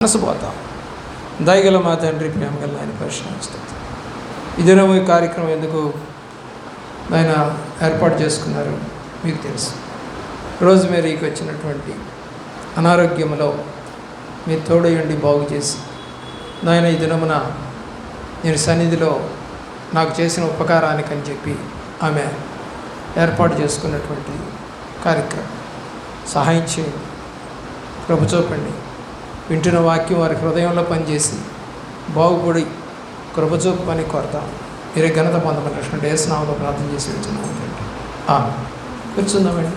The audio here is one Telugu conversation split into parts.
మనసుపోతాం. దయగల మా తండ్రి, ప్రేమగల ఆయన పరిశ్రమిస్తుంది. ఇదేమో ఈ కార్యక్రమం ఎందుకు ఆయన ఏర్పాటు చేసుకున్నారు మీకు తెలుసు. రోజ్మేరీకి వచ్చినటువంటి అనారోగ్యంలో మీరు తోడయండి, బాగు చేసి నాయన ఈ దినమున నేను సన్నిధిలో నాకు చేసిన ఉపకారానికి అని చెప్పి ఆమె ఏర్పాటు చేసుకున్నటువంటి కార్యక్రమం సహాయం చేయండి, కృప చూపండి. వింటున్న వాక్యం వారి హృదయంలో పనిచేసి బాగుపడి కృప చూపని కోరతాం. మీరే ఘనత పొందమన్నటువంటి యేసునామములో ప్రార్థన చేసి వెళ్తున్నాం. కూర్చుందామండి.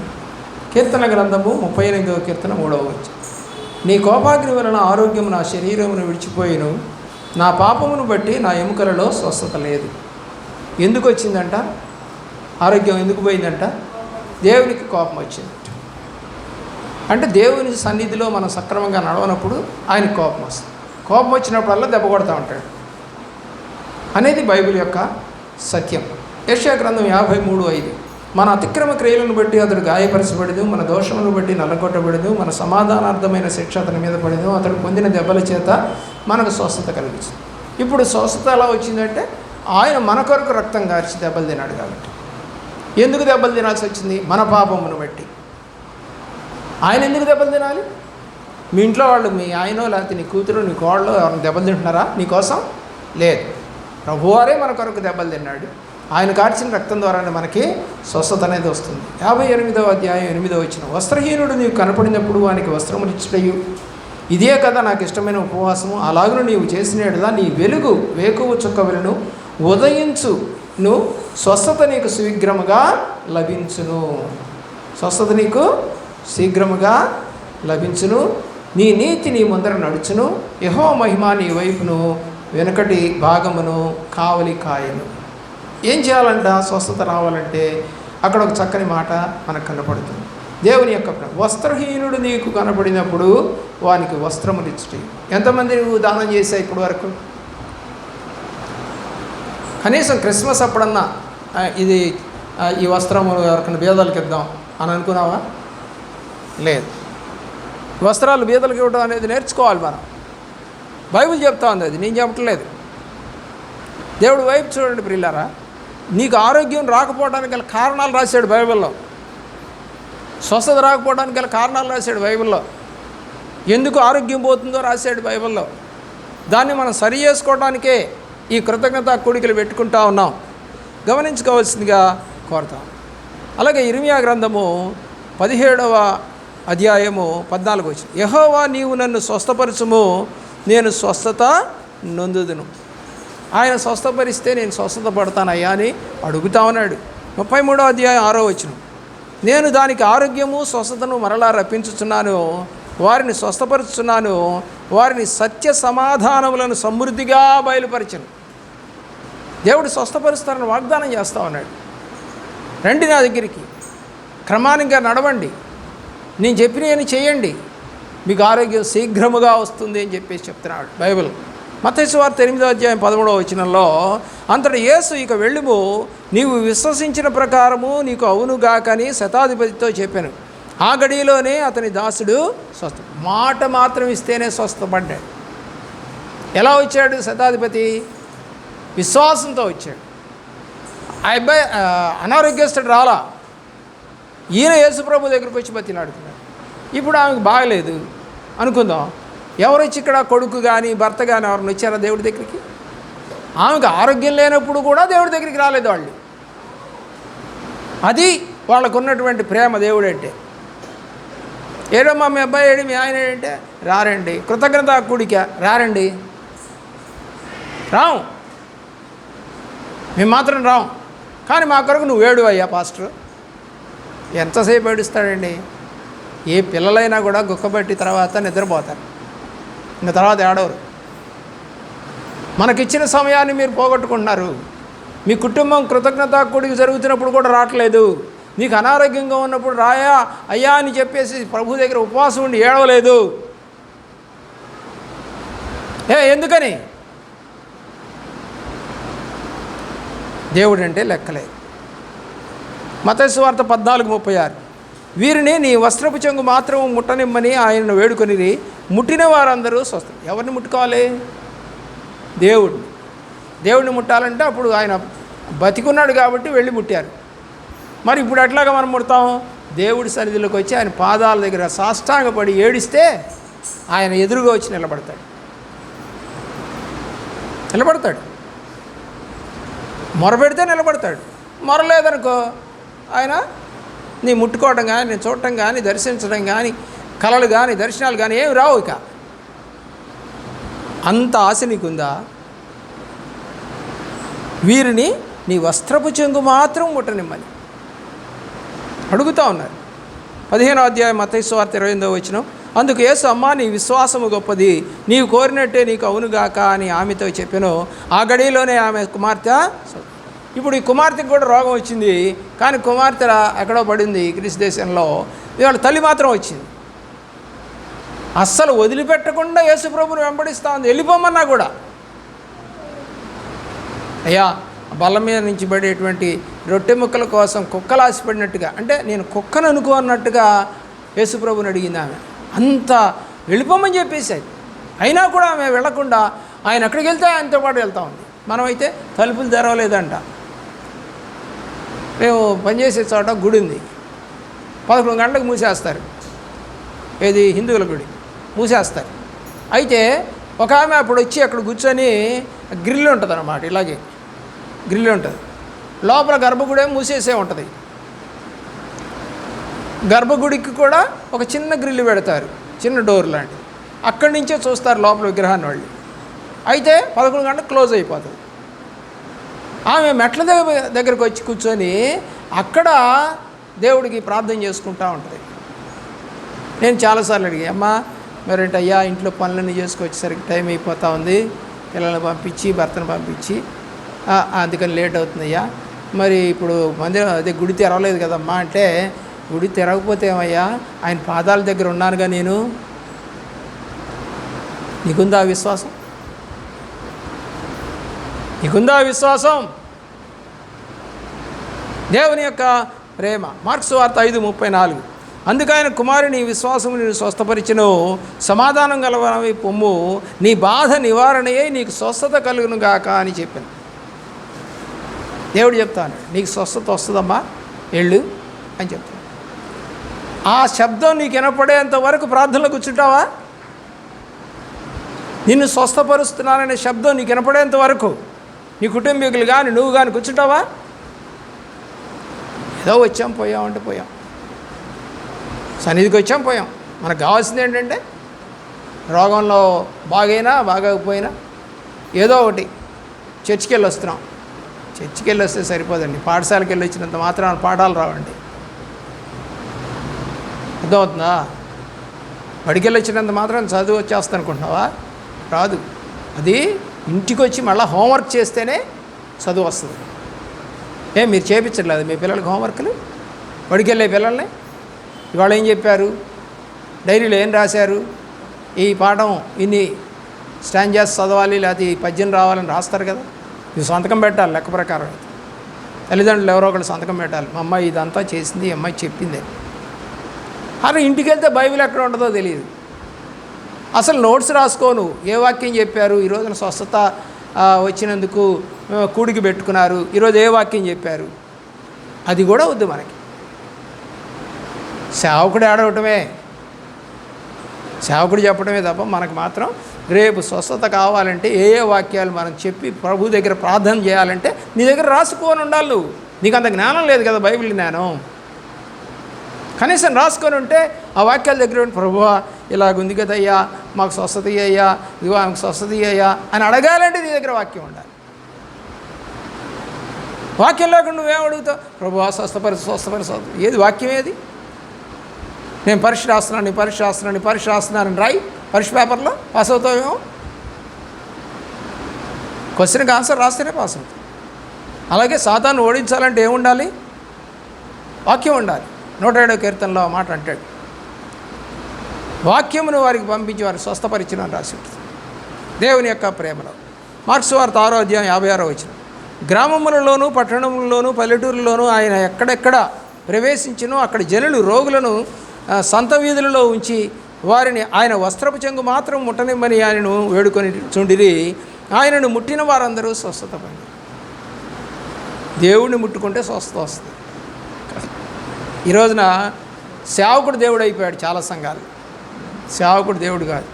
కీర్తన గ్రంథము 38వ కీర్తన 3వ వచనం. నీ కోపాగ్ని వలన ఆరోగ్యము నా శరీరమును విడిచిపోయిను, నా పాపమును బట్టి నా ఎముకలలో స్వస్థత లేదు. ఎందుకు వచ్చిందంట? ఆరోగ్యం ఎందుకు పోయిందంట? దేవునికి కోపం వచ్చింది. అంటే దేవుని సన్నిధిలో మనం సక్రమంగా నడవనప్పుడు ఆయన కోపం వస్తుంది. కోపం వచ్చినప్పుడల్లా దెబ్బ కొడతా ఉంటాడు అనేది బైబిల్ యొక్క సత్యం. యెషయా గ్రంథం 53:5. మన అతిక్రమ క్రియలను బట్టి అతడు గాయపరచబడదు, మన దోషములను బట్టి నల్లగొట్టబడదు, మన సమాధానార్థమైన శిక్ష అతని మీద పడదు, అతడు పొందిన దెబ్బల చేత మనకు స్వస్థత కలిగించింది. ఇప్పుడు స్వస్థత ఎలా వచ్చిందంటే ఆయన మన కొరకు రక్తం కార్చి దెబ్బలు తినాడు కాబట్టి. ఎందుకు దెబ్బలు తినాల్సి వచ్చింది? మన పాపమును బట్టి. ఆయన ఎందుకు దెబ్బలు తినాలి? మీ ఇంట్లో వాళ్ళు, మీ ఆయనో లేకపోతే నీ కూతురు, నీ కోడలో ఎవరిని దెబ్బలు తింటున్నారా? నీకోసం లేదు. ప్రభువారే మన కొరకు దెబ్బలు తిన్నాడు. ఆయన కార్చిన రక్తం ద్వారానే మనకి స్వస్థత అనేది వస్తుంది. 58వ అధ్యాయం 8వ వచనం. వస్త్రహీనుడు నీవు కనపడినప్పుడు వానికి వస్త్రములు ఇచ్చుటయు ఇదే కదా నాకు ఇష్టమైన ఉపవాసము. అలాగను నీవు చేసినట్లా నీ వెలుగు వేకువ చుక్కవలను ఉదయించును, స్వస్థత నీకు శీఘ్రముగా లభించును. స్వస్థత నీకు శీఘ్రముగా లభించును. నీ నీతి నీ ముందర నడుచును. యెహోవా మహిమ నీ వైపును వెనకటి భాగమును కావలి కాయను. ఏం చేయాలంట? స్వస్థత రావాలంటే అక్కడ ఒక చక్కని మాట మనకు కనపడుతుంది. దేవుని యొక్క వస్త్రహీనుడు నీకు కనపడినప్పుడు వానికి వస్త్రములు ఇచ్చుట. ఎంతమంది నువ్వు దానం చేసావు ఇప్పటి వరకు? కనీసం క్రిస్మస్ అప్పుడన్నా ఇది ఈ వస్త్రము ఎవరికైనా బీదలకు ఇద్దాం అని అనుకున్నావా? లేదు. వస్త్రాలు బీదలకు ఇవ్వడం అనేది నేర్చుకోవాలి మనం. బైబిల్ చెప్తా ఉంది, అది నేను చెప్పట్లేదు. దేవుడు వైపు చూడండి ప్రియులారా. నీకు ఆరోగ్యం రాకపోవడానికి గల కారణాలు రాశాడు బైబిల్లో. స్వస్థత రాకపోవడానికి గల కారణాలు రాశాడు బైబిల్లో. ఎందుకు ఆరోగ్యం పోతుందో రాశాడు బైబిల్లో. దాన్ని మనం సరి చేసుకోవడానికే ఈ కృతజ్ఞతా కూడికలు పెట్టుకుంటా ఉన్నాం. గమనించుకోవాల్సిందిగా కోరుతాం. అలాగే ఇర్మీయా గ్రంథము 17వ అధ్యాయము 14వ వచనం. యెహోవా నీవు నన్ను స్వస్థపరచుము, నేను స్వస్థత నొందుదును. ఆయన స్వస్థపరిస్తే నేను స్వస్థత పడతానయ్యా అని అడుగుతా ఉన్నాడు. 33వ అధ్యాయం 6వ వచనం. నేను దానికి ఆరోగ్యము స్వస్థతను మరలా రప్పించుచున్నాను, వారిని స్వస్థపరుచుచున్నాను, వారిని సత్య సమాధానములను సమృద్ధిగా బయలుపరచను. దేవుడు స్వస్థపరుస్తారని వాగ్దానం చేస్తూ ఉన్నాడు. రండి నా దగ్గరికి, క్రమానుగా నడవండి, నేను చెప్పినవన్నీ చేయండి, మీకు ఆరోగ్యం శీఘ్రముగా వస్తుంది అని చెప్పేసి చెప్తున్నాడు బైబిల్. మత్తయి సువార్త 8వ అధ్యాయం 13వ వచనంలో అంతటి యేసు ఇక వెళ్ళుము, నీవు విశ్వసించిన ప్రకారము నీకు అవునుగాకని శతాధిపతితో చెప్పాను. ఆ గడియలోనే అతని దాసుడు స్వస్థ. మాట మాత్రం ఇస్తేనే స్వస్థపడ్డాడు. ఎలా వచ్చాడు శతాధిపతి? విశ్వాసంతో వచ్చాడు. ఆ అబ్బాయి అనారోగ్యస్తుడు రాలా. ఈయన యేసుప్రభు దగ్గరికి వచ్చి బతిలాడుతున్నాడు. ఇప్పుడు ఆమెకు బాగలేదు అనుకుందాం. ఎవరు వచ్చి ఇక్కడ కొడుకు కానీ భర్త కానీ ఎవరిని వచ్చారా దేవుడి దగ్గరికి? ఆమెకు ఆరోగ్యం లేనప్పుడు కూడా దేవుడి దగ్గరికి రాలేదు వాళ్ళు. అది వాళ్ళకు ఉన్నటువంటి ప్రేమ దేవుడు అంటే. ఏడమ్మా మీ అబ్బాయి ఏడి, మీ ఆయన ఏంటంటే రారండి. కృతజ్ఞత కూడిక రారండి, రాం, మేము మాత్రం రాం, కానీ మా కొరకు నువ్వు ఏడు అయ్యా పాస్టర్. ఎంతసేపు ఏడుస్తాడండి? ఏ పిల్లలైనా కూడా గుక్కబట్టి తర్వాత నిద్రపోతారు, ఇంకా తర్వాత ఏడవరు. మనకిచ్చిన సమయాన్ని మీరు పోగొట్టుకుంటున్నారు. మీ కుటుంబం కృతజ్ఞతా కూడిక జరుగుతున్నప్పుడు కూడా రావట్లేదు. నీకు అనారోగ్యంగా ఉన్నప్పుడు రాయా అయ్యా అని చెప్పేసి ప్రభు దగ్గర ఉపవాసం ఉండి ఏడవలేదు. ఎందుకని? దేవుడు అంటే లెక్కలేదు. మత్తయి సువార్త 14:36. వీరిని నీ వస్త్రపు చెంగు మాత్రము ముట్టనిమ్మని ఆయనను వేడుకొనిరి. ముట్టిన వారందరూ స్వస్థ. ఎవరిని ముట్టుకోవాలి? దేవుడిని ముట్టాలంటే అప్పుడు ఆయన బతికున్నాడు కాబట్టి వెళ్ళి ముట్టారు. మరి ఇప్పుడు ఎట్లాగా మనం ముడతాం? దేవుడి సన్నిధిలోకి వచ్చి ఆయన పాదాల దగ్గర సాష్టాంగపడి ఏడిస్తే ఆయన ఎదురుగా వచ్చి నిలబడతాడు. మొరపెడితే నిలబడతాడు. మొరలేదనుకో ఆయన నీ ముట్టుకోవడం కానీ, నీ చూడటం కానీ, దర్శించడం కానీ, కళలు కానీ, దర్శనాలు కానీ ఏమి రావు. ఇక అంత ఆశ నీకుందా? వీరిని నీ వస్త్రపు చెంగు మాత్రం ముట్టనిమ్మని అడుగుతూ ఉన్నారు. 15వ అధ్యాయం మత్తయి సువార్త 28వ వచనం. అందుకు యేసు, అమ్మా నీ విశ్వాసము గొప్పది, నీవు కోరినట్టే నీకు అవునుగాక అని ఆమెతో చెప్పాను. ఆ గడిలోనే ఆమె కుమార్తె. ఇప్పుడు ఈ కుమార్తెకు కూడా రోగం వచ్చింది, కానీ కుమార్తె ఎక్కడో పడింది గ్రీస్ దేశంలో. ఇవాళ తల్లి మాత్రం వచ్చింది. అస్సలు వదిలిపెట్టకుండా యేసు ప్రభువుని వెంబడిస్తూ ఉంది. వెళ్ళిపోమన్నా కూడా, అయ్యా బల్ల మీద నుంచి పడేటువంటి రొట్టె ముక్కల కోసం కుక్కలు ఆశపడినట్టుగా, అంటే నేను కుక్కను అనుకున్నట్టుగా యేసు ప్రభువుని అడిగింది ఆమె. అంత వెళ్ళిపోమని చెప్పేసాయి. అయినా కూడా ఆమె వెళ్లకుండా ఆయన ఎక్కడికి వెళ్తే ఆయనతో పాటు వెళ్తూ ఉంది. మనమైతే తలుపులు తెరవలేదంట. మేము పనిచేసే చోట గుడి ఉంది, 11 గంటలకు మూసేస్తారు. ఏది హిందువుల గుడి మూసేస్తారు. అయితే ఒక ఆమె అప్పుడు వచ్చి అక్కడ కూర్చొని గ్రిల్ ఉంటుంది అన్నమాట, ఇలాగే గ్రిల్ ఉంటుంది. లోపల గర్భగుడి మూసేసే ఉంటుంది. గర్భగుడికి కూడా ఒక చిన్న గ్రిల్ పెడతారు, చిన్న డోర్ లాంటి. అక్కడి నుంచే చూస్తారు లోపల విగ్రహాన్ని వాళ్ళు. అయితే 11 గంటలకు క్లోజ్ అయిపోతుంది. ఆమె మెట్ల దగ్గరకు వచ్చి కూర్చొని అక్కడ దేవుడికి ప్రార్థన చేసుకుంటూ ఉంటుంది. నేను చాలాసార్లు అడిగా, అమ్మా మరేంటయ్యా ఇంట్లో పనులన్నీ చేసుకొచ్చేసరికి టైం అయిపోతూ ఉంది, పిల్లల్ని పంపించి భర్తను పంపించి, అందుకని లేట్ అవుతుందయ్యా. మరి ఇప్పుడు మందిరం అదే గుడి తెరవలేదు కదమ్మా అంటే, గుడి తెరవకపోతే ఏమయ్యా, ఆయన పాదాల దగ్గర ఉన్నానుగా నేను. నీకుందా విశ్వాసం? దేవుని యొక్క ప్రేమ. మార్కు సువార్త 5:34. అందుకైన కుమారుని విశ్వాసము నేను స్వస్థపరిచెను, సమాధానం గలవనవి పొమ్ము, నీ బాధ నివారణయే నీకు స్వస్థత కలుగును గాక అని చెప్పాను. దేవుడు చెప్తాను, నీకు స్వస్థత వస్తుందమ్మా, వెళ్ళు అని చెప్తాను. ఆ శబ్దం నీకు వినపడేంత వరకు ప్రార్థనలో కూర్చుంటావా? నిన్ను స్వస్థపరుస్తున్నాననే శబ్దం నీకు వినపడేంత వరకు నీ కుటుంబీకులు కానీ నువ్వు కానీ కూర్చుంటావా? ఏదో వచ్చాం పోయామంటే పోయాం, సన్నిధికి వచ్చాం పోయాం. మనకు కావాల్సింది ఏంటంటే రోగంలో బాగైనా బాగోకపోయినా ఏదో ఒకటి చర్చికి వెళ్ళి వస్తున్నాం. చర్చికి వెళ్ళి వస్తే సరిపోదండి, పాఠశాలకి వెళ్ళి వచ్చినంత మాత్రాన పాఠాలు రావండి. అర్థమవుతుందా? బడికి వెళ్ళి వచ్చినంత మాత్రం చదువు వచ్చేస్తా అనుకుంటున్నావా? రాదు. అది ఇంటికి వచ్చి మళ్ళీ హోంవర్క్ చేస్తేనే చదువు వస్తుంది. మీరు చేయించట్లేదు మీ పిల్లలకి హోంవర్క్లు? బడికి వెళ్ళే పిల్లల్ని ఇవాళ ఏం చెప్పారు, డైరీలో ఏం రాశారు, ఈ పాఠం ఇన్ని స్టాంజర్స్ చదవాలి, లేకపోతే ఈ పద్యం రావాలని రాస్తారు కదా. ఇది సంతకం పెట్టాలి లెక్క ప్రకారం. అయితే తల్లిదండ్రులు ఎవరో ఒకళ్ళు సంతకం పెట్టాలి, మా అమ్మాయి ఇదంతా చేసింది, ఈ అమ్మాయి చెప్పింది. అలా ఇంటికి వెళ్తే బైబిల్ ఎక్కడ ఉంటుందో తెలియదు. అసలు నోట్స్ రాసుకోను, ఏ వాక్యం చెప్పారు, ఈ రోజున స్వస్థత వచ్చినందుకు కూడికి పెట్టుకున్నారు, ఈరోజు ఏ వాక్యం చెప్పారు, అది కూడా వద్దు మనకి. సేవకుడు ఆడవటమే, సేవకుడు చెప్పడమే తప్ప మనకు మాత్రం రేపు స్వస్థత కావాలంటే ఏ వాక్యాలు మనం చెప్పి ప్రభు దగ్గర ప్రార్థన చేయాలంటే నీ దగ్గర రాసుకోని ఉండాలి. నువ్వు, నీకు అంత జ్ఞానం లేదు కదా, బైబిల్ జ్ఞానం. కనీసం రాసుకొని ఉంటే ఆ వాక్యాల దగ్గర ప్రభువా ఇలాగుంది కదయ్యా, మాకు స్వస్థత అయ్యా, ఇదిగో ఆమెకు స్వస్థత అయ్యా అని అడగాలంటే నీ దగ్గర వాక్యం ఉండాలి. వాక్యం లేకుండా నువ్వేం అడుగుతావు? ప్రభువా స్వస్థపరి ఏది వాక్యం? ఏది? నేను పరీక్ష రాస్తున్నాను రాయి, పరీక్ష పేపర్లో పాస్ అవుతావేమో. క్వశ్చన్కి ఆన్సర్ రాస్తేనే పాస్ అవుతావు. అలాగే సాతాను ఓడించాలంటే ఏముండాలి? వాక్యం ఉండాలి. 107వ కీర్తనలో మాట అంటాడు, వాక్యమును వారికి పంపించి వారిని స్వస్థపరిచిన రాసి ఉంటుంది. దేవుని యొక్క ప్రేమలో మార్కు సువార్త 6వ అధ్యాయం 56వ వచనం. గ్రామములలోనూ పట్టణములలోనూ పల్లెటూరులోనూ ఆయన ఎక్కడెక్కడ ప్రవేశించినో అక్కడ జనులు రోగులను సంత వీధులలో ఉంచి వారిని ఆయన వస్త్రపు చెంగు మాత్రం ముట్టనిమ్మని ఆయనను వేడుకొని చుండిరి. ఆయనను ముట్టిన వారందరూ స్వస్థత పొంది. దేవుడిని ముట్టుకుంటే స్వస్థత వస్తుంది. ఈ రోజున సేవకుడు దేవుడు అయిపోయాడు చాలా సంఘాలు. సేవకుడు దేవుడు కాదు,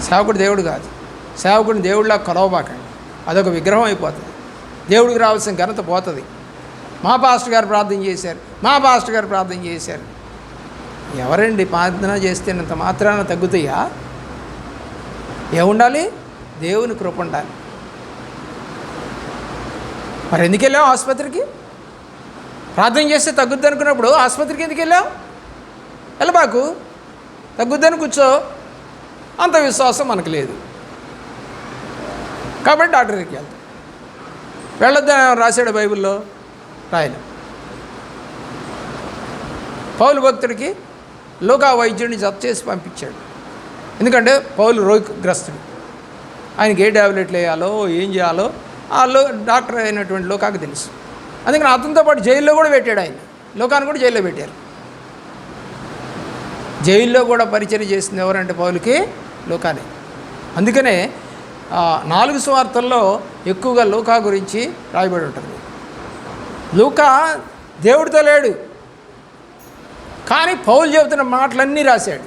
సేవకుడు దేవుడు కాదు. సేవకుడిని దేవుడిలా కొలవబాకండి, అదొక విగ్రహం అయిపోతుంది. దేవుడికి రావాల్సిన ఘనత పోతుంది. మా పాస్టర్ గారు ప్రార్థన చేశారు, మా పాస్టర్ గారు ప్రార్థన చేశారు. ఎవరండి ప్రార్థన చేస్తేనంత మాత్రాన తగ్గుతాయా? ఏముండాలి? దేవుని కృప ఉండాలి. మరి ఎందుకు వెళ్ళావు ఆసుపత్రికి? ప్రార్థన చేస్తే తగ్గుద్ది అనుకున్నప్పుడు ఆసుపత్రికి ఎందుకు వెళ్ళావు? వెళ్ళబాకు, తగ్గుద్దని కూర్చో. అంత విశ్వాసం మనకు లేదు కాబట్టి డాక్టర్ దగ్గరికి వెళ్తాం. వెళ్ళొద్దని రాశాడు బైబిల్లో? రాయలే. పౌలు భక్తుడికి లోకా వైద్యుడిని జత చేసి పంపించాడు. ఎందుకంటే పౌలు రోగగ్రస్తుడు, ఆయనకి ఏ టాబ్లెట్లు వేయాలో ఏం చేయాలో ఆ డాక్టర్ అయినటువంటి లోకాకు తెలుసు. అందుకని అతనితో పాటు జైల్లో కూడా పెట్టాడు. ఆయన లోకాన్ని కూడా జైల్లో పెట్టారు. జైల్లో కూడా పరిచయం చేసింది ఎవరంటే పౌలుకి లోకానే. అందుకనే 4 సువార్తల్లో ఎక్కువగా లూకా గురించి రాయబడి ఉంటుంది. లూకా దేవుడితో లేడు, కానీ పౌలు చెబుతున్న మాటలన్నీ రాశాడు.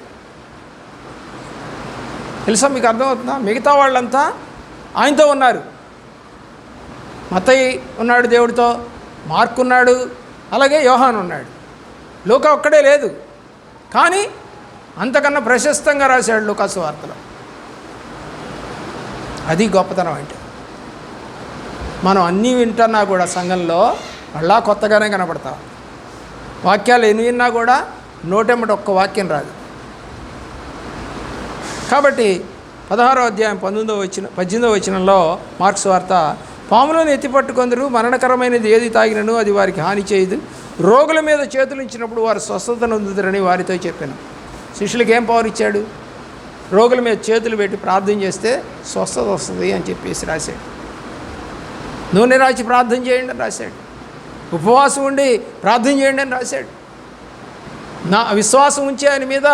తెలుసా మీకు? అర్థమవుతుందా? మిగతా వాళ్ళంతా ఆయనతో ఉన్నారు. మత్తయి ఉన్నాడు దేవుడితో, మార్కు ఉన్నాడు, అలాగే యోహాను ఉన్నాడు. లూకా ఒక్కడే లేదు, కానీ అంతకన్నా ప్రశస్తంగా రాశాడు లూకా సువార్తలో. అది గొప్పతనం అంటే. మనం అన్నీ వింటున్నా కూడా సంఘంలో మళ్ళా కొత్తగానే కనపడతాం. వాక్యాలు ఎన్ని విన్నా కూడా నోటెమ్మటి ఒక్క వాక్యం రాదు. కాబట్టి 16వ అధ్యాయం 18వ వచనంలో మార్క్స్ వార్త, పాములను ఎత్తిపట్టుకొందరు, మరణకరమైనది ఏది తాగినను అది వారికి హాని చేయదు, రోగుల మీద చేతులు ఇచ్చినప్పుడు వారు స్వస్థత నొందుతారని వారితో చెప్పాను. శిష్యులకి ఏం పవర్ ఇచ్చాడు? రోగుల మీద చేతులు పెట్టి ప్రార్థన చేస్తే స్వస్థత వస్తుంది అని చెప్పేసి రాశాడు. నూనె రాచి ప్రార్థన చేయండి అని రాశాడు. ఉపవాసం ఉండి ప్రార్థన చేయండి అని రాశాడు. నా విశ్వాసం ఉంచి ఆయన మీద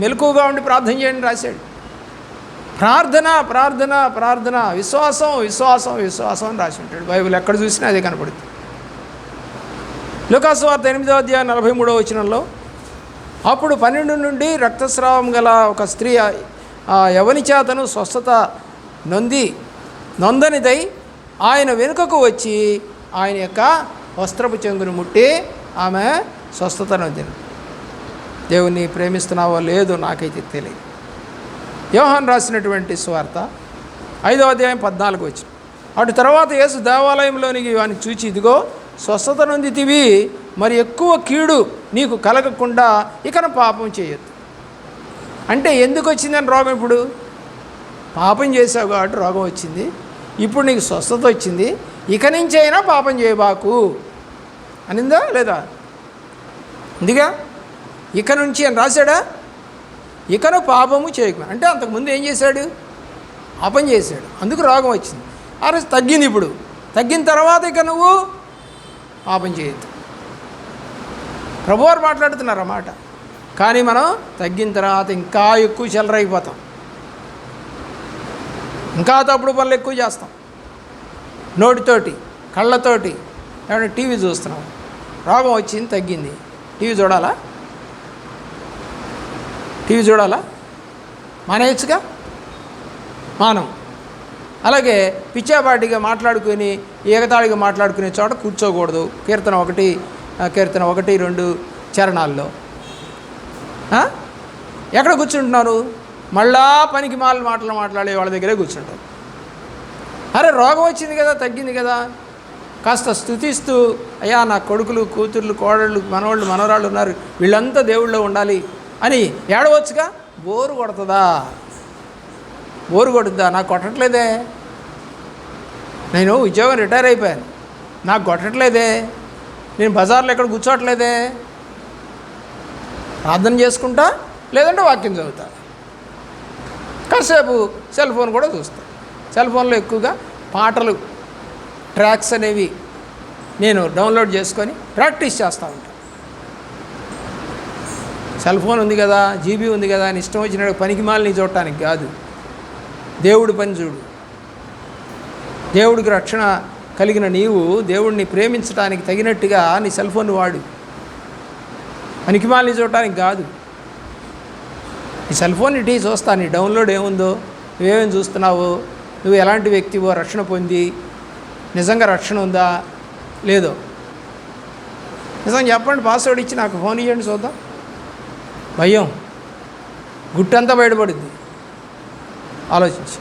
మెలకువగా ఉండి ప్రార్థన చేయండి అని రాశాడు. ప్రార్థన ప్రార్థన ప్రార్థన, విశ్వాసం విశ్వాసం విశ్వాసం అని రాసి ఉంటాడు. బైబిల్ ఎక్కడ చూసినా అదే కనపడుతుంది. లూకా సువార్త 8వ అధ్యాయం 43వ వచనంలో, అప్పుడు 12 నుండి రక్తస్రావం గల ఒక స్త్రీ యవని చేతను స్వస్థత నొందనిదై ఆయన వెనుకకు వచ్చి ఆయన యొక్క వస్త్రపు చెంగును ముట్టి ఆమె స్వస్థత నొందిన. దేవుని ప్రేమిస్తున్నావో లేదో నాకైతే తెలియదు. యోహాను రాసినటువంటి సువార్త 5వ అధ్యాయం 14వ వచనం, అటు తర్వాత యేసు దేవాలయంలోనికి వాని చూచి, ఇదిగో స్వస్థత నొందితివి, మరి ఎక్కువ కీడు నీకు కలగకుండా ఇకను పాపం చేయొద్దు. అంటే ఎందుకు వచ్చిందని రోగం? ఇప్పుడు పాపం చేసావు కాబట్టి రోగం వచ్చింది. ఇప్పుడు నీకు స్వస్థత వచ్చింది, ఇక నుంచి అయినా పాపం చేయబాకు అనిందా లేదా? ఇందిగా ఇక నుంచి అని రాశాడా? ఇకను పాపము చేయకు అంటే అంతకుముందు ఏం చేశాడు? పాపం చేశాడు, అందుకు రోగం వచ్చింది. ఆ రోజు తగ్గింది. ఇప్పుడు తగ్గిన తర్వాత ఇక నువ్వు పాపం చేయొద్దు. ప్రభువారు మాట్లాడుతున్నారు అన్నమాట. కానీ మనం తగ్గిన తర్వాత ఇంకా ఎక్కువ చెలరైపోతాం, ఇంకా తప్పుడు పనులు ఎక్కువ చేస్తాం. నోటితోటి కళ్ళతోటి ఏమైనా టీవీ చూస్తున్నాం, రోగం వచ్చింది తగ్గింది, టీవీ చూడాలా? టీవీ చూడాలా? మానేయచ్చుగా? మానం. అలాగే పిచ్చాపాటిగా మాట్లాడుకుని ఏకతాళిగా మాట్లాడుకునే చోట కూర్చోకూడదు. కీర్తన 1:2 చరణాల్లో ఎక్కడ కూర్చుంటున్నారు? మళ్ళా పనికి మాటలు మాట్లాడే వాళ్ళ దగ్గరే కూర్చుంటారు. అరే రోగం వచ్చింది కదా, తగ్గింది కదా, కాస్త స్తుతిస్తూ, అయ్యా నా కొడుకులు కూతుర్లు కోడళ్ళు మనవాళ్ళు మనవరాళ్ళు ఉన్నారు, వీళ్ళంతా దేవుళ్ళో ఉండాలి అని ఏడవచ్చుగా. బోరు కొడుతుందా? బోరు కొడుతుందా? నాకు కొట్టట్లేదే, నేను ఉద్యోగం రిటైర్ అయిపోయాను, నాకు కొట్టట్లేదే, నేను బజార్లో ఎక్కడ కూర్చోట్లేదే, ప్రార్థన చేసుకుంటా లేదంటే వాక్యం చదువుతా, కాసేపు సెల్ ఫోన్ కూడా చూస్తా. సెల్ ఫోన్లో ఎక్కువగా పాటలు ట్రాక్స్ అనేవి నేను డౌన్లోడ్ చేసుకొని ప్రాక్టీస్ చేస్తూ ఉంటాను. సెల్ ఫోన్ ఉంది కదా, జీబీ ఉంది కదా అని ఇష్టం వచ్చినట్టు పనికి మాలిని చూడటానికి కాదు. దేవుడి పని చూడు. దేవుడికి రక్షణ కలిగిన నీవు దేవుడిని ప్రేమించడానికి తగినట్టుగా నీ సెల్ ఫోన్ వాడు. పనికి మాలిని చూడటానికి కాదు. నీ సెల్ ఫోన్ ఇటీ చూస్తా, నీ డౌన్లోడ్ ఏముందో, నువ్వేమేమి చూస్తున్నావు, నువ్వు ఎలాంటి వ్యక్తివో, రక్షణ పొంది నిజంగా రక్షణ ఉందా లేదో. నిజంగా చెప్పండి, పాస్వర్డ్ ఇచ్చి నాకు ఫోన్ ఇవ్వండి చూద్దాం. భయం గుట్టంతా బయటపడుద్ది. ఆలోచించి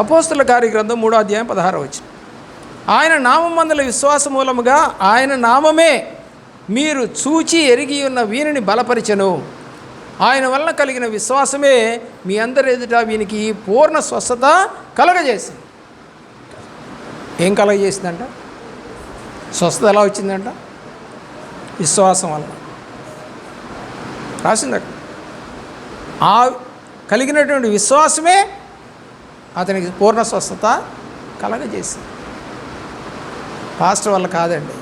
అపోస్తలుల కార్యగ్రంథం 3వ అధ్యాయం 16వ వచనం. ఆయన నామమందుల విశ్వాస మూలముగా ఆయన నామమే మీరు చూచి ఎరిగి ఉన్న వీనిని బలపరిచెను. ఆయన వలన కలిగిన విశ్వాసమే మీ అందరి ఎదుట వీనికి పూర్ణ స్వస్థత కలగజేసింది. ఏం కలగజేసిందంట? స్వస్థత ఎలా వచ్చిందంట? విశ్వాసం వల్ల రాసిందట. ఆ కలిగినటువంటి విశ్వాసమే అతనికి పూర్ణ స్వస్థత కలగజేసింది. పాస్టర్ వల్ల కాదండి,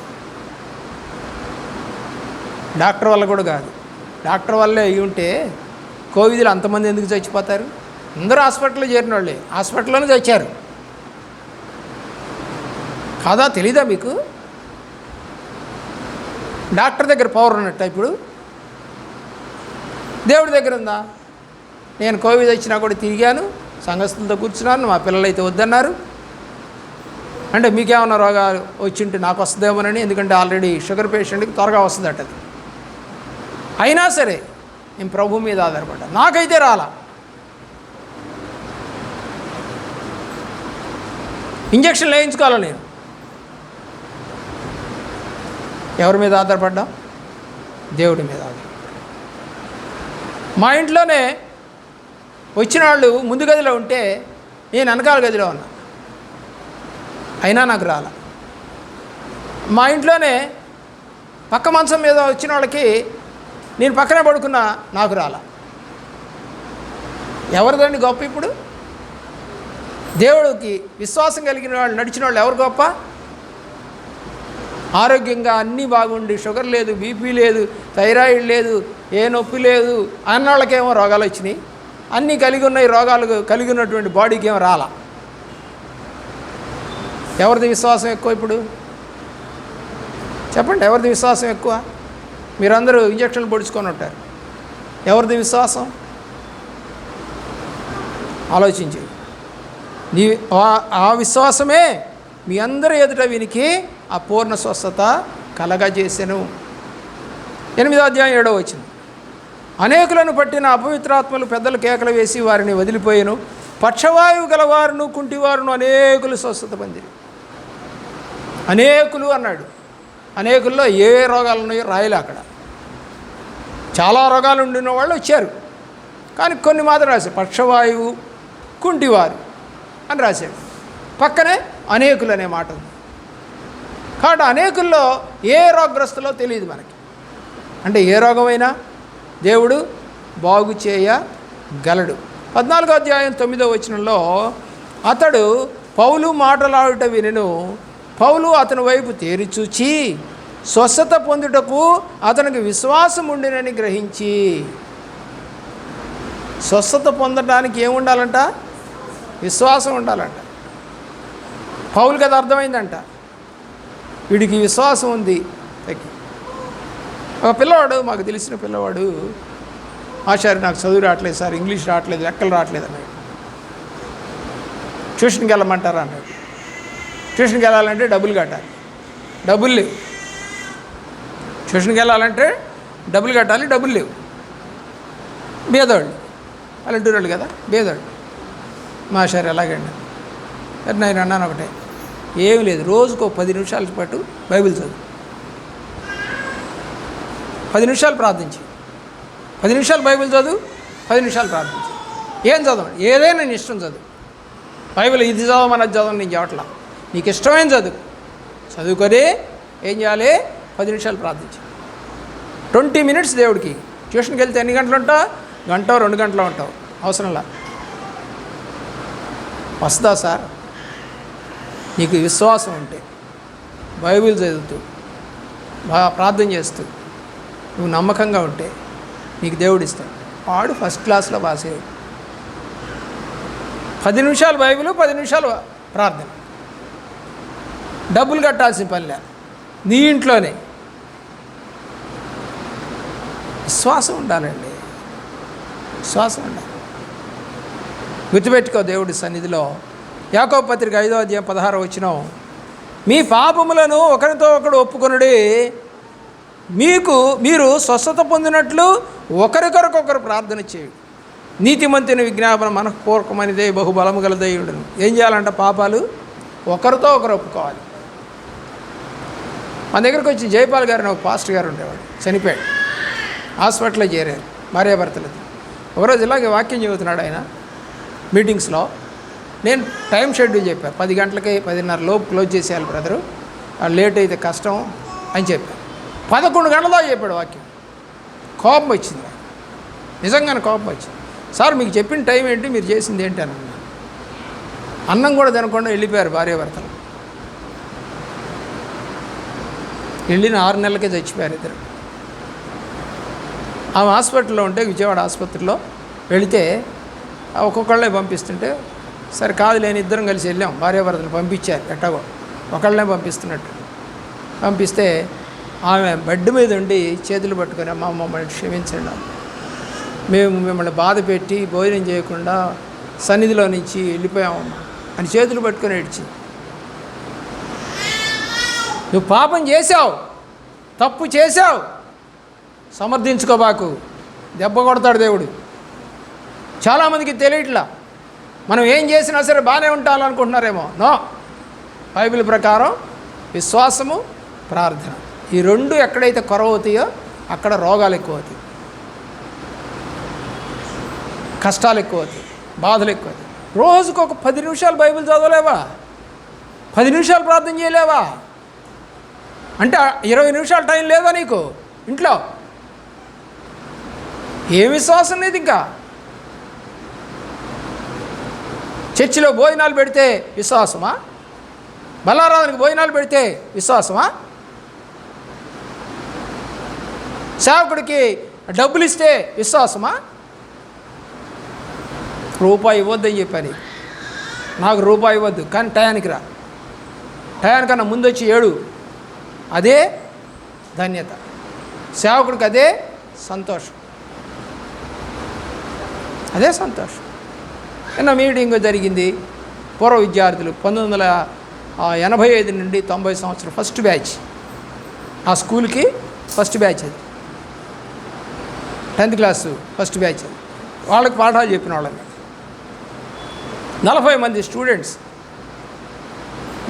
డాక్టర్ వల్ల కూడా కాదు. డాక్టర్ వల్లే అయ్యి ఉంటే కోవిడ్లో అంతమంది ఎందుకు చచ్చిపోతారు? అందరూ హాస్పిటల్లో చేరిన వాళ్ళే, హాస్పిటల్లోనే చచ్చారు కాదా? తెలీదా మీకు? డాక్టర్ దగ్గర పవర్ ఉన్నట్ట ఇప్పుడు దేవుడి దగ్గర ఉందా? నేను కోవిడ్ వచ్చినా కూడా తిరిగాను, సంఘస్థులతో కూర్చున్నాను, మా పిల్లలైతే వద్దన్నారు. అంటే మీకేమన్నా రోగాలు వచ్చింటే నాకు వస్తుందేమోనని, ఎందుకంటే ఆల్రెడీ షుగర్ పేషెంట్కి త్వరగా వస్తుందట అది. అయినా సరే నేను ప్రభు మీద ఆధారపడ్డా, నాకైతే రాలా. ఇంజక్షన్లు వేయించుకోవాలి నేను. ఎవరి మీద ఆధారపడ్డా? దేవుడి మీద ఆధారపడ్డా. మా ఇంట్లోనే వచ్చిన వాళ్ళు ముందు గదిలో ఉంటే నేను వెనకాల గదిలో ఉన్నా, అయినా నాకు రాల. మా ఇంట్లోనే పక్క మంచం మీద వచ్చిన వాళ్ళకి నేను పక్కనే పడుకున్నా, నాకు రాల. ఎవరిదండి గొప్ప? ఇప్పుడు దేవుడికి విశ్వాసం కలిగిన వాళ్ళు నడిచిన వాళ్ళు ఎవరు గొప్ప? ఆరోగ్యంగా అన్నీ బాగుండి, షుగర్ లేదు, బీపీ లేదు, థైరాయిడ్ లేదు, ఏ నొప్పి లేదు అన్న వాళ్ళకేమో రోగాలు వచ్చినాయి. అన్నీ కలిగి ఉన్నాయి, రోగాలు కలిగి ఉన్నటువంటి బాడీకి ఏమో రాలా. ఎవరిది విశ్వాసం ఎక్కువ ఇప్పుడు? చెప్పండి, ఎవరిది విశ్వాసం ఎక్కువ? మీరందరూ ఇంజక్షన్లు పొడుచుకొని ఉంటారు. ఎవరిది విశ్వాసం? ఆలోచించి. నీ ఆ విశ్వాసమే మీ అందరి ఎదుట వీనికి ఆ పూర్ణ స్వస్థత కలగజేసెను. 8వ అధ్యాయం 7వ వచనం. అనేకులను పట్టిన అపవిత్రాత్మలు పెద్దలు కేకలు వేసి వారిని వదిలిపోయాను. పక్షవాయువు గలవారును కుంటివారును అనేకులు స్వస్థత పొందిరి. అనేకులు అన్నాడు. అనేకుల్లో ఏ రోగాలు ఉన్నాయో రాయలే అక్కడ. చాలా రోగాలు ఉండిన వాళ్ళు వచ్చారు, కానీ కొన్ని మాత్రం రాశారు. పక్షవాయువు, కుంటివారు అని రాశాడు. పక్కనే అనేకులు అనే మాట ఉంది. కాబట్టి అనేకుల్లో ఏ రోగగ్రస్తులో తెలియదు మనకి. అంటే ఏ రోగమైనా దేవుడు బాగు చేయగలడు. 14వ అధ్యాయం 9వ వచనంలో అతడు పౌలు మాటలాడుట వినెను. పౌలు అతని వైపు తేరి చూచి స్వస్థత పొందుటకు అతనికి విశ్వాసం ఉండినని గ్రహించి. స్వస్థత పొందడానికి ఏముండాలంట? విశ్వాసం ఉండాలంట. పౌలుకి అది అర్థమైందంట. వీడికి విశ్వాసం ఉంది. ఒక పిల్లవాడు, మాకు తెలిసిన పిల్లవాడు, ఆచార్య నాకు చదువు రావట్లేదు సార్, ఇంగ్లీష్ రావట్లేదు, లెక్కలు రావట్లేదు అన్నాడు. ట్యూషన్కి వెళ్ళమంటారా అన్నాడు. ట్యూషన్కి వెళ్ళాలంటే డబ్బులు కట్టాలి, డబ్బులు లేవు. ట్యూషన్కి వెళ్ళాలంటే డబ్బులు కట్టాలి, డబ్బులు లేవు. బేదవాళ్ళు, పల్లెటూరు వాళ్ళు కదా, బేదవాళ్ళు. మా సార్ ఎలాగండి నేను అన్నాను ఒకటే, ఏమి లేదు, రోజుకో 10 నిమిషాల పాటు బైబిల్ చదువు, 10 నిమిషాలు ప్రార్థించి, 10 నిమిషాలు బైబిల్ చదువు, 10 నిమిషాలు ప్రార్థించి. ఏం చదవండి, ఏదైనా నేను ఇష్టం చదువు. బైబిల్ ఇది చదవమని అది చదవని నేను చెప్పట్లా, నీకు ఇష్టమైన చదువు. చదువుకొని ఏం చేయాలి? 10 నిమిషాలు ప్రార్థించి, 20 మినిట్స్ దేవుడికి. ట్యూషన్కి వెళ్తే ఎన్ని గంటలు ఉంటావు? గంట 2 గంటలు ఉంటావు, అవసరంలా. వస్తుందా సార్? నీకు విశ్వాసం ఉంటే, బైబిల్ చదువుతూ, బాగా ప్రార్థన చేస్తూ, నువ్వు నమ్మకంగా ఉంటే, నీకు దేవుడు ఇస్తాడు. వాడు ఫస్ట్ క్లాస్లో పాస్ అయ్యాడు. 10 నిమిషాలు బైబిల్, 10 నిమిషాలు ప్రార్థన. డబ్బులు కట్టాల్సిన పనిలే, నీ ఇంట్లోనే. విశ్వాసం ఉండాలండి, విశ్వాసం ఉండాలి. గుర్తుపెట్టుకో, దేవుడి సన్నిధిలో యాకోబు పత్రిక 5వ అధ్యాయం 16వ వచనం, మీ పాపములను ఒకరితో ఒకడు ఒప్పుకొనుడి, మీరు స్వస్థత పొందినట్లు ఒకరికొరకొకరు ప్రార్థన చేయుడు. నీతిమంతుని విజ్ఞాపన మనఃపూర్వకమైనదే బహుబలము గల దేవుడును. ఏం చేయాలంట? పాపాలు ఒకరితో ఒకరు ఒప్పుకోవాలి. మన దగ్గరకు వచ్చి జయపాల్ గారు ఒక పాస్టర్ గారు ఉండేవాడు, చనిపోయాడు. హాస్పిటల్లో చేరారు భార్యాభర్తలతో. ఒకరోజు ఇలాగే వాక్యం చెబుతున్నాడు ఆయన మీటింగ్స్లో. నేను టైం షెడ్యూల్ చెప్పాను, 10 గంటలకి 10:30 లోపు క్లోజ్ చేసేయాలి బ్రదరు, లేట్ అయితే కష్టం అని చెప్పాను. 11 గంటల చెప్పాడు వాక్యం. కోపం వచ్చింది, నిజంగానే కోపం వచ్చింది. సార్ మీకు చెప్పిన టైం ఏంటి, మీరు చేసింది ఏంటి అని అన్నాను. అన్నం కూడా తినకుండా వెళ్ళిపోయారు భార్యాభర్తలు. వెళ్ళిన 6 నెలలకే చచ్చిపోయారు ఇద్దరు. ఆమె హాస్పిటల్లో ఉంటే, విజయవాడ ఆసుపత్రిలో వెళితే ఒక్కొక్కళ్ళే పంపిస్తుంటే, సరే కాదు లేని ఇద్దరం కలిసి వెళ్ళాం. భార్యాభర్తలు పంపించారు ఎట్టగో, ఒకళ్ళనే పంపిస్తున్నట్టు పంపిస్తే ఆమె బెడ్ మీద ఉండి చేతులు పట్టుకొని, అమ్మ మమ్మల్ని క్షమించండి, మేము మిమ్మల్ని బాధ పెట్టి భోజనం చేయకుండా సన్నిధిలో నుంచి వెళ్ళిపోయామమ్మా అని చేతులు పట్టుకొని ఏడ్చింది. నువ్వు పాపం చేశావు, తప్పు చేశావు, సమర్థించుకోబాకు, దెబ్బ కొడతాడు దేవుడు. చాలామందికి తెలియట్లా, మనం ఏం చేసినా సరే బాగానే ఉంటాలనుకుంటున్నారేమో. నో, బైబిల్ ప్రకారం విశ్వాసము, ప్రార్థన, ఈ 2 ఎక్కడైతే కొరవ అవుతాయో అక్కడ రోగాలు ఎక్కువ అవుతాయి, కష్టాలు ఎక్కువ అవుతాయి, బాధలు ఎక్కువ అవుతాయి. రోజుకు ఒక 10 నిమిషాలు బైబిల్ చదవలేవా? 10 నిమిషాలు ప్రార్థన చేయలేవా? అంటే 20 నిమిషాలు టైం లేదా నీకు ఇంట్లో? ఏ విశ్వాసం లేదు. ఇంకా చర్చిలో భోజనాలు పెడితే విశ్వాసమా? బలారాధనకి భోజనాలు పెడితే విశ్వాసమా? సేవకుడికి డబ్బులు ఇస్తే విశ్వాసమా? రూపాయి ఇవ్వద్దని చెప్పాను, నాకు రూపాయి ఇవ్వద్దు కానీ టయానికి రా, టయానికన్నా ముందు వచ్చి ఏడు, అదే ధన్యత. సేవకుడికి అదే సంతోషం, అదే సంతోషం. నిన్న మీటింగ్ జరిగింది. పూర్వ విద్యార్థులు 1985 నుండి 90 సంవత్సరం ఫస్ట్ బ్యాచ్, ఆ స్కూల్కి ఫస్ట్ బ్యాచ్, అది 10th క్లాసు ఫస్ట్ బ్యాచ్. అది వాళ్ళకి పాఠాలు చెప్పిన వాళ్ళని 40 మంది స్టూడెంట్స్,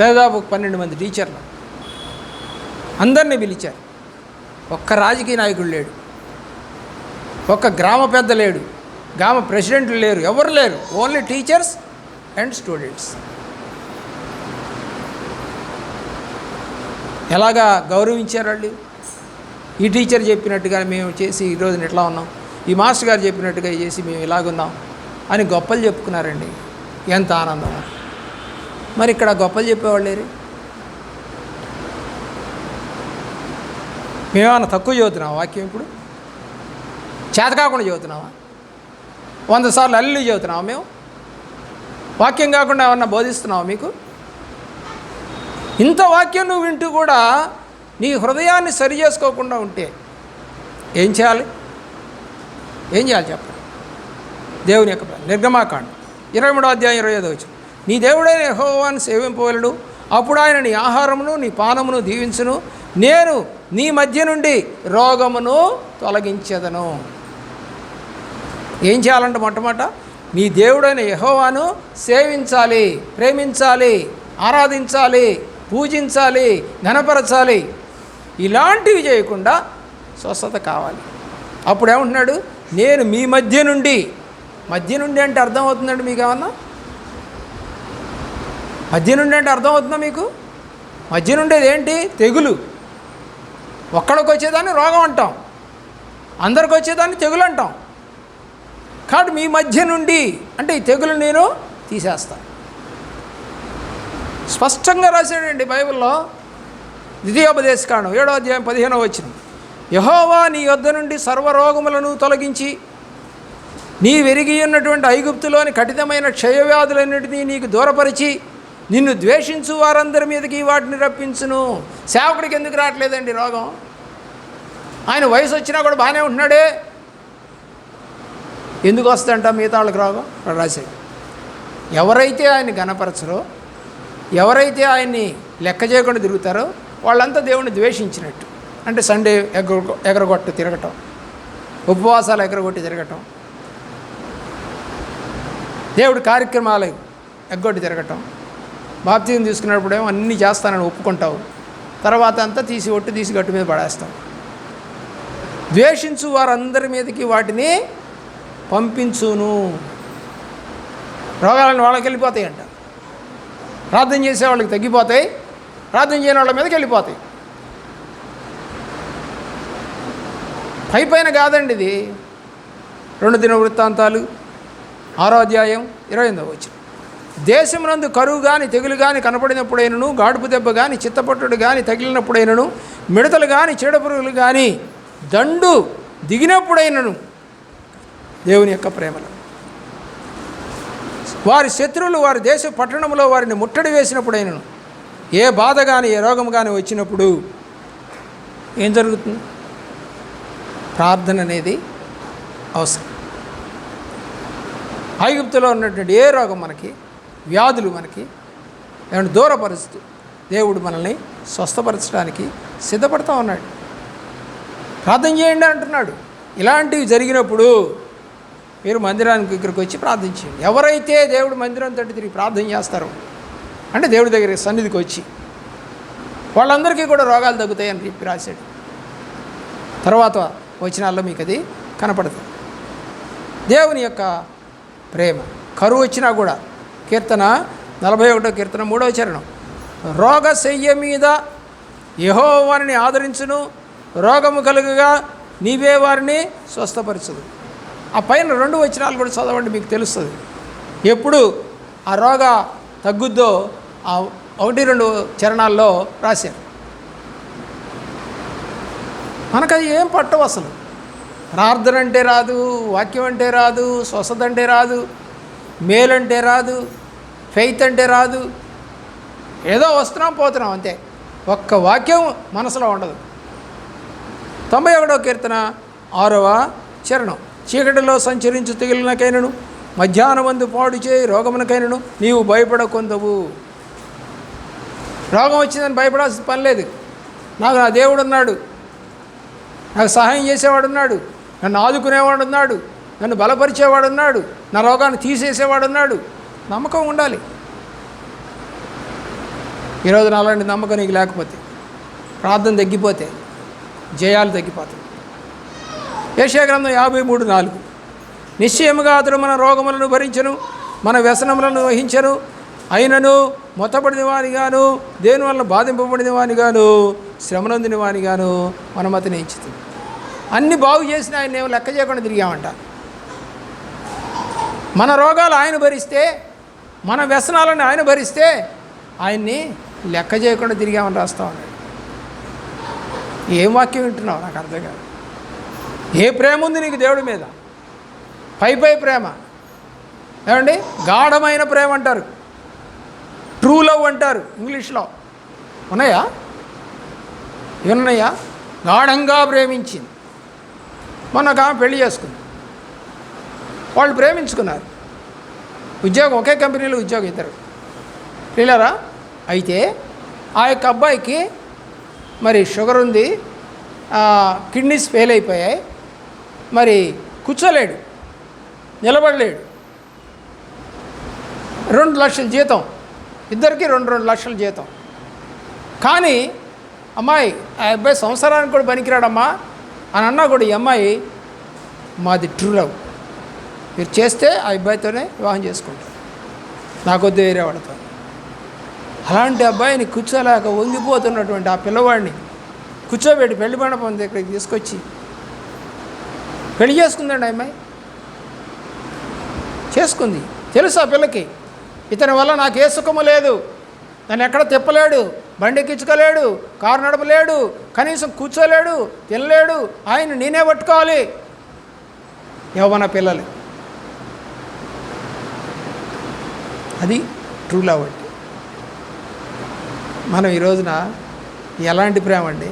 దాదాపు 12 మంది టీచర్లు, అందరినీ పిలిచారు. ఒక్క రాజకీయ నాయకుడు లేడు, ఒక్క గ్రామ పెద్ద లేడు, గ్రామ ప్రెసిడెంట్లు లేరు, ఎవరు లేరు. Only teachers and students. ఎలాగా గౌరవించారు వాళ్ళు? ఈ టీచర్ చెప్పినట్టుగా మేము చేసి ఈరోజు ఎట్లా ఉన్నాం, ఈ మాస్టర్ గారు చెప్పినట్టుగా చేసి మేము ఇలాగున్నాం అని గొప్పలు చెప్పుకున్నారండి. ఎంత ఆనందం. మరి ఇక్కడ గొప్పలు చెప్పేవాళ్ళు లేరు. మేమేమన్నా తక్కువ చదువుతున్నావా వాక్యం? ఇప్పుడు చేత కాకుండా చదువుతున్నావా? 100 సార్లు అల్లు చదువుతున్నావా? మేము వాక్యం కాకుండా ఏమన్నా బోధిస్తున్నావా మీకు? ఇంత వాక్యం నువ్వు వింటూ కూడా నీ హృదయాన్ని సరి చేసుకోకుండా ఉంటే ఏం చేయాలి? ఏం చేయాలి చెప్పండి? దేవుని యొక్క నిర్గమాకాండం 23వ అధ్యాయం 25వ వచనం, నీ దేవుడైన యెహోవాను సేవింపవలెను, అప్పుడు ఆయన నీ ఆహారమును నీ పానమును దీవించును, నేను నీ మధ్య నుండి రోగమును తొలగించెదను. ఏం చేయాలంటే మొట్టమొదట నీ దేవుడైన యెహోవాను సేవించాలి, ప్రేమించాలి, ఆరాధించాలి, పూజించాలి, ఘనపరచాలి. ఇలాంటివి చేయకుండా స్వస్థత కావాలి. అప్పుడు ఏమంటున్నాడు? నేను మీ మధ్య నుండి అంటే అర్థమవుతుందండి మీకు? ఏమన్నా మధ్య నుండి అంటే అర్థమవుతుందా మీకు? మధ్య నుండేది ఏంటి? తెగులు. ఒక్కడికి వచ్చేదాన్ని రోగం అంటాం, అందరికి వచ్చేదాన్ని తెగులు అంటాం. కాబట్టి మీ మధ్య నుండి అంటే ఈ తెగులు నేను తీసేస్తాను. స్పష్టంగా రాశాడండి బైబిల్లో. ద్వితీయోపదేశకాండం 7వ అధ్యాయం 15వ వచనం, యెహోవా నీ యొద్ద నుండి సర్వరోగములను తొలగించి నీ వెరిగి ఉన్నటువంటి ఐగుప్తులోని కఠినమైన క్షయవ్యాధులన్నిటినీ నీకు దూరపరిచి నిన్ను ద్వేషించు వారందరి మీదకి వాటిని రప్పించును. సేవకుడికి ఎందుకు రావట్లేదండి రోగం? ఆయన వయసు వచ్చినా కూడా బాగానే ఉంటున్నాడే, ఎందుకు వస్తుందంట మిగతా వాళ్ళకి రోగం? రాశాడు. ఎవరైతే ఆయన్ని గణపరచరో, ఎవరైతే ఆయన్ని లెక్క చేయకుండా తిరుగుతారో వాళ్ళంతా దేవుణ్ణి ద్వేషించినట్టు. అంటే సండే ఎగరగొట్టు తిరగటం, ఉపవాసాలు ఎగరగొట్టి తిరగటం, దేవుడి కార్యక్రమాలు ఎగ్గొట్టి తిరగటం, బాప్తిజం తీసుకున్నప్పుడేమో అన్నీ చేస్తానని ఒప్పుకుంటావు, తర్వాత అంతా ఒట్టు తీసి గట్టు మీద పడేస్తావు. ద్వేషించు వారందరి మీదకి వాటిని పంపించును. రోగాలను వాళ్ళకి వెళ్ళిపోతాయంట, ప్రార్థన చేసే వాళ్ళకి తగ్గిపోతాయి, ప్రార్థన చేయని వాళ్ళ మీదకి వెళ్ళిపోతాయి. పైపైన కాదండి ఇది. 2 దినవృత్తాంతాలు 6వ అధ్యాయం 28వ వచనం. దేశమునందు కరువు కానీ తెగులు కానీ కనపడినప్పుడైనను, గాడుపు దెబ్బ కానీ చిత్తపట్టుడు కానీ తగిలినప్పుడైనను, మిడతలు కానీ చీడపురుగులు కానీ దండు దిగినప్పుడైనను దేవుని యొక్క ప్రేమలో, వారి శత్రువులు వారి దేశ పట్టణంలో వారిని ముట్టడి వేసినప్పుడైనను, ఏ బాధ కానీ ఏ రోగం కానీ వచ్చినప్పుడు ఏం జరుగుతుంది? ప్రార్థన అనేది అవసరం. ఐగుప్తులో ఉన్నటువంటి ఏ రోగం మనకి, వ్యాధులు మనకి ఏమైనా దూరపరుస్తూ దేవుడు మనల్ని స్వస్థపరచడానికి సిద్ధపడతా ఉన్నాడు. ప్రార్థన చేయండి అంటున్నాడు. ఇలాంటివి జరిగినప్పుడు మీరు మందిరానికి ఇక్కడికి వచ్చి ప్రార్థన చేయండి. ఎవరైతే దేవుడు మందిరం తట్టు తిరిగి ప్రార్థన చేస్తారో, అంటే దేవుడి దగ్గర సన్నిధికి వచ్చి, వాళ్ళందరికీ కూడా రోగాలు తగ్గుతాయని చెప్పి రాశాడు. తర్వాత వచనాల్లో మీకు అది కనపడుతుంది. దేవుని యొక్క ప్రేమ. కరువు వచ్చినా కూడా, కీర్తన 41వ కీర్తన 3వ చరణం, రోగశయ్య మీద యెహోవాని ఆదరించును, రోగము కలుగగా నీవే వారిని స్వస్థపరచదు. ఆ పైన 2 వచనాలు కూడా చదవండి, మీకు తెలుస్తుంది. ఎప్పుడు ఆ రోగ తగ్గుద్దో ఆ 1-2 చరణాల్లో రాశారు. మనకు అది ఏం పట్టవు అసలు. ప్రార్థన అంటే రాదు, వాక్యం అంటే రాదు, స్వస్థత అంటే రాదు, మేలంటే రాదు, ఫెయిత్ అంటే రాదు. ఏదో వస్తున్నాం పోతున్నాం అంతే. ఒక్క వాక్యం మనసులో ఉండదు. 91వ కీర్తన 6వ చరణం, చీకటిలో సంచరించు తెగులునకైనను, మధ్యాహ్నమందు పాడు చేయి రోగమునకైనను నీవు భయపడకొందవు. రోగం వచ్చిందని భయపడాల్సిన పని లేదు. నాకు నా దేవుడు ఉన్నాడు, నాకు సహాయం చేసేవాడు ఉన్నాడు, నన్ను ఆదుకునేవాడు ఉన్నాడు, నన్ను బలపరిచేవాడు ఉన్నాడు, నా రోగాన్ని తీసేసేవాడు ఉన్నాడు. నమ్మకం ఉండాలి. ఈరోజు అలాంటి నమ్మకం నీకు లేకపోతే, ప్రార్థన తగ్గిపోతే జయాలు తగ్గిపోతాయి. యెషయా గ్రంథం 53:4, నిశ్చయముగా అతడు మన రోగములను భరించను, మన వ్యసనములను వహించను, అయినను మొత్తపడిన వానిగాను, దేని వల్ల బాధింపబడిన వానిగాను, శ్రమనొందిన వానిగాను మనం అతని ఎంచుతుంది. అన్ని బాగు చేసిన ఆయన ఏమో లెక్క చేయకుండా తిరిగామంట. మన రోగాలు ఆయన భరిస్తే, మన వ్యసనాలను ఆయన భరిస్తే ఆయన్ని లెక్క చేయకుండా తిరిగామని రాస్తా ఉన్నాడు. ఏం వాక్యం వింటున్నావు? నాకు అర్థం కాదు. ఏ ప్రేమ ఉంది నీకు దేవుడి మీద? పై ప్రేమ ఏమండి? గాఢమైన ప్రేమ అంటారు, ట్రూ లవ్ అంటారు ఇంగ్లీష్లో. ఉన్నాయా? ఉన్నాయా? గాఢంగా ప్రేమించింది. మొన్న ఒక ఆమె పెళ్లి చేసుకుంది, వాళ్ళు ప్రేమించుకున్నారు, ఉద్యోగం ఒకే కంపెనీలో ఉద్యోగం, ఇద్దరు పిల్లరా. అయితే ఆ యొక్క అబ్బాయికి మరి షుగర్ ఉంది, కిడ్నీస్ ఫెయిల్ అయిపోయాయి, మరి కూర్చోలేడు, నిలబడలేడు. 2 లక్షల జీతం, ఇద్దరికి 2 లక్షల జీతం. కానీ అమ్మాయి, ఆ అబ్బాయి సంవత్సరానికి కూడా పనికిరాడమ్మా అని అన్నా కూడా, ఈ అమ్మాయి మాది ట్రూ లవ్, మీరు చేస్తే ఆ అబ్బాయితోనే వివాహం చేసుకుంటారు, నాకొద్దు వేరే వాడితో. అలాంటి అబ్బాయిని కూర్చోలేక వంగిపోతున్నటువంటి ఆ పిల్లవాడిని కూర్చోబెట్టి పెళ్లి మండపం ఇక్కడికి తీసుకొచ్చి పెళ్లి చేసుకుందండి. అమ్మాయి చేసుకుంది. తెలుసు ఆ పిల్లకి, ఇతని వల్ల నాకు ఏ సుఖము లేదు, నన్ను ఎక్కడ తిప్పలేడు, బండి ఎక్కించుకోలేడు, కారు నడపలేడు, కనీసం కూర్చోలేడు, తినలేడు. ఆయన నేనే పట్టుకోవాలి. యవ్వన పిల్లలు, అది ట్రూ లవ్ అంటే. మనం ఈ రోజున ఎలాంటి ప్రేమ అండి,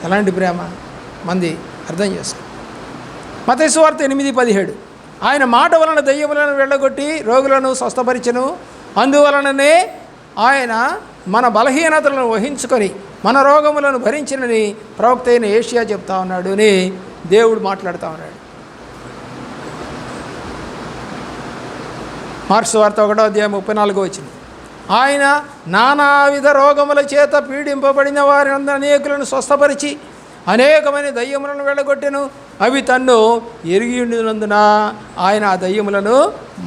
ఎలాంటి ప్రేమ మంది అర్థం చేసుకో. మత్తయి సువార్త 8:17, ఆయన మాట వలన దెయ్యములను వెళ్ళగొట్టి రోగులను స్వస్థపరిచెను, అందువలననే ఆయన మన బలహీనతలను వహించుకొని మన రోగములను భరించినని ప్రవక్త అయిన ఏషియా చెప్తా ఉన్నాడు అని దేవుడు మాట్లాడుతూ ఉన్నాడు. మార్క్స్ వార్త 1:34 ఆయన నానావిధ రోగముల చేత పీడింపబడిన వారిని అనేకులను స్వస్థపరిచి అనేకమైన దయ్యములను వెళ్ళగొట్టెను, అవి తన్ను ఎరిగి ఉండినందున ఆయన ఆ దయ్యములను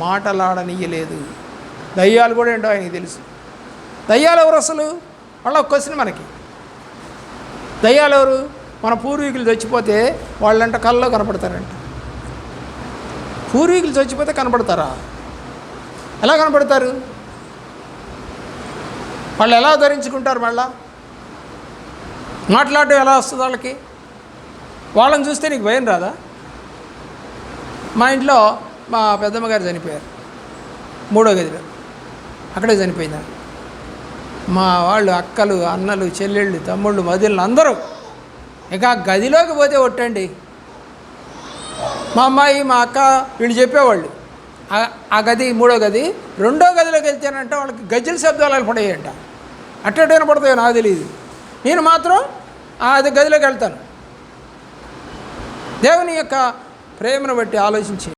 మాటలాడనీయలేదు. దయ్యాలు కూడా ఏంటో ఆయనకి తెలుసు. దయ్యాలు ఎవరు అసలు? వాళ్ళ ఒక క్వశ్చన్ మనకి. దయ్యాలు ఎవరు? మన పూర్వీకులు చచ్చిపోతే వాళ్ళంట కళ్ళలో కనపడతారంట. పూర్వీకులు చచ్చిపోతే కనపడతారా? ఎలా కనపడతారు? వాళ్ళు ఎలా ధరించుకుంటారు? మళ్ళా మాట్లాడటం ఎలా వస్తుంది వాళ్ళకి? వాళ్ళని చూస్తే నీకు భయం రాదా? మా ఇంట్లో మా పెద్దమ్మ గారు చనిపోయారు, 3వ గదిలో, అక్కడే చనిపోయింది. మా వాళ్ళు అక్కలు, అన్నలు, చెల్లెళ్ళు, తమ్ముళ్ళు, మదిళ్ళు అందరూ ఇక ఆ గదిలోకి పోతే ఒట్టండి. మా అమ్మాయి, మా అక్క వీళ్ళు చెప్పేవాళ్ళు, ఆ గది 3వ గది, 2వ గదిలోకి వెళ్తేనంటే వాళ్ళకి గజ్జల శబ్దాలు పడేయంట. అట్టేటైనా పడతాయో నాకు తెలియదు. నేను మాత్రం అది గదిలోకి వెళ్తాను. దేవుని యొక్క ప్రేమను బట్టి ఆలోచించి